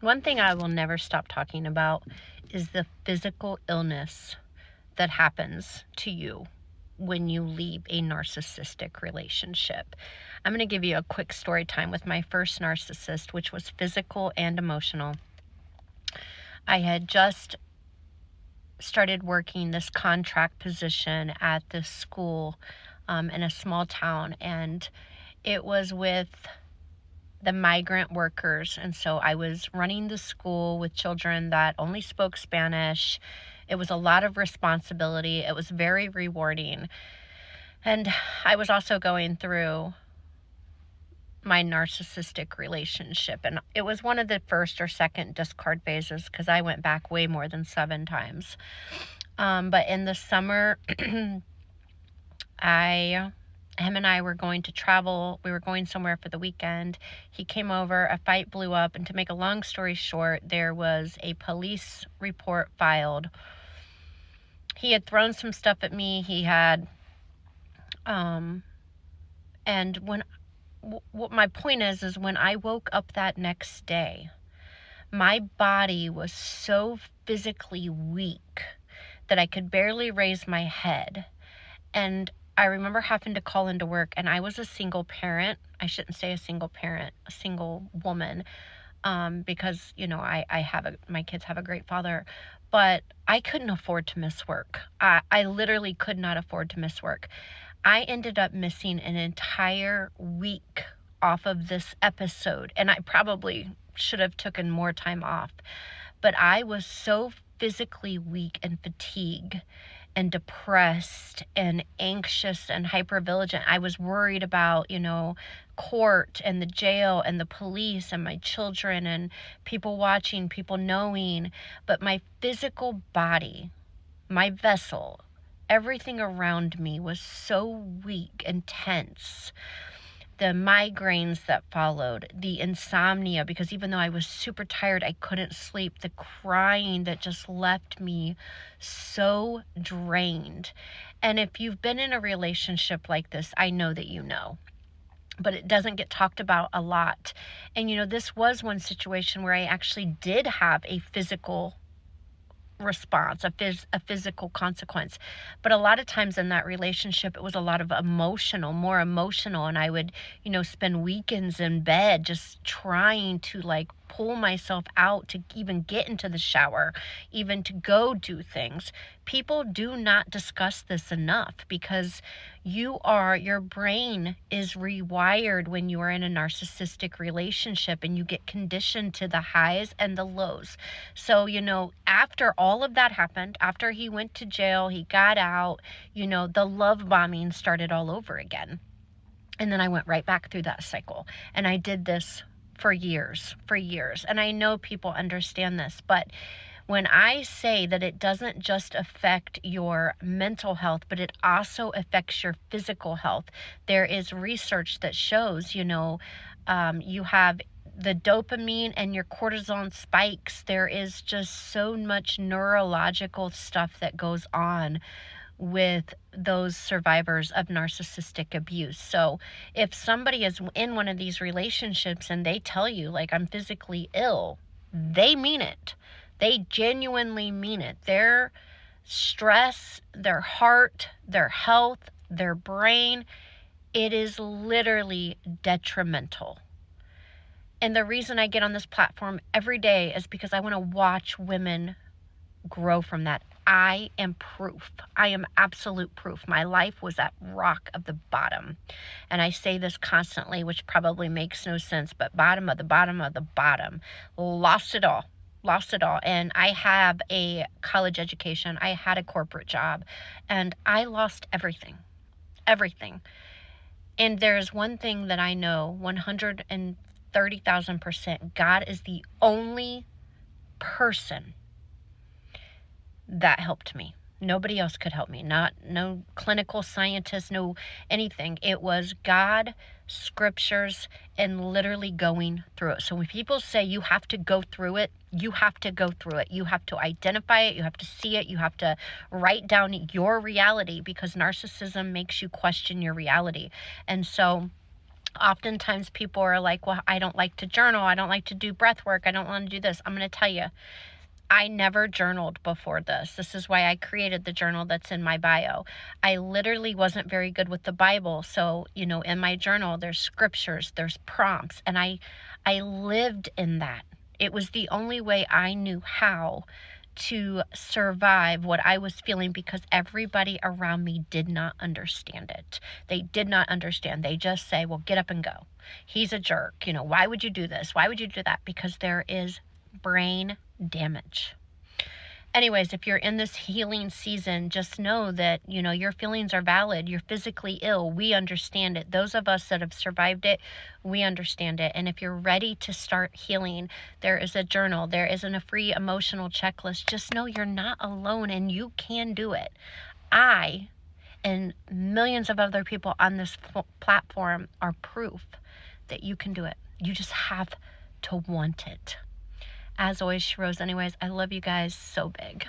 One thing I will never stop talking about is the physical illness that happens to you when you leave a narcissistic relationship. I'm going to give you a quick story time with my first narcissist, which was physical and emotional. I had just started working this contract position at this school in a small town, and it was with the migrant workers. And so I was running the school with children that only spoke Spanish. It was a lot of responsibility. It was very rewarding. And I was also going through my narcissistic relationship. And it was one of the first or second discard phases because I went back way more than 7 times. But in the summer, him and I were going to travel. We were going somewhere for the weekend. He came over, a fight blew up, and to make a long story short, there was a police report filed. He had thrown some stuff at me. He had, and what my point is when I woke up that next day, my body was so physically weak that I could barely raise my head. And I remember having to call into work, and I was a single parent. I shouldn't say a single parent, a single woman, because, my kids have a great father, but I couldn't afford to miss work. I literally could not afford to miss work. I ended up missing an entire week off of this episode, and I probably should have taken more time off, but I was so physically weak and fatigued and depressed and anxious and hypervigilant. I was worried about, court and the jail and the police and my children and people watching, people knowing. But my physical body, my vessel, everything around me was so weak and tense. The migraines that followed, the insomnia, because even though I was super tired, I couldn't sleep, the crying that just left me so drained. And if you've been in a relationship like this, I know that you know, but it doesn't get talked about a lot. And this was one situation where I actually did have a physical response, a physical consequence. But a lot of times in that relationship, it was a lot of more emotional. And I would, spend weekends in bed just trying to pull myself out to even get into the shower, even to go do things. People do not discuss this enough because your brain is rewired when you are in a narcissistic relationship and you get conditioned to the highs and the lows. So, after all of that happened, after he went to jail, he got out, the love bombing started all over again. And then I went right back through that cycle. And I did this for years. And I know people understand this, but when I say that it doesn't just affect your mental health, but it also affects your physical health, there is research that shows, you have the dopamine and your cortisol spikes. There is just so much neurological stuff that goes on with those survivors of narcissistic abuse. So if somebody is in one of these relationships and they tell you, I'm physically ill, they mean it. They genuinely mean it. Their stress, their heart, their health, their brain, it is literally detrimental. And the reason I get on this platform every day is because I want to watch women grow from that. I am proof. I am absolute proof. My life was at rock of the bottom. And I say this constantly, which probably makes no sense, but bottom of the bottom of the bottom. Lost it all. And I have a college education. I had a corporate job. And I lost everything. And there's one thing that I know 130,000%. God is the only person that helped me. Nobody else could help me. No clinical scientist, no anything. It was God, scriptures, and literally going through it. So when people say you have to go through it, you have to go through it. You have to identify it. You have to see it. You have to write down your reality because narcissism makes you question your reality. And so Oftentimes people are like, well, I don't like to journal. I don't like to do breath work. I don't want to do this. I'm going to tell you, I never journaled before this. This is why I created the journal that's in my bio. I literally wasn't very good with the Bible. So, in my journal, there's scriptures, there's prompts, and I lived in that. It was the only way I knew how to survive what I was feeling, because everybody around me did not understand it. They did not understand. They just say, well, get up and go. He's a jerk. Why would you do this? Why would you do that? Because there is brain damage. Anyways, if you're in this healing season, just know that, your feelings are valid. You're physically ill. We understand it. Those of us that have survived it, we understand it. And if you're ready to start healing, there is a journal. There isn't a free emotional checklist. Just know you're not alone and you can do it. I and millions of other people on this platform are proof that you can do it. You just have to want it. As always, Rose, anyways, I love you guys so big.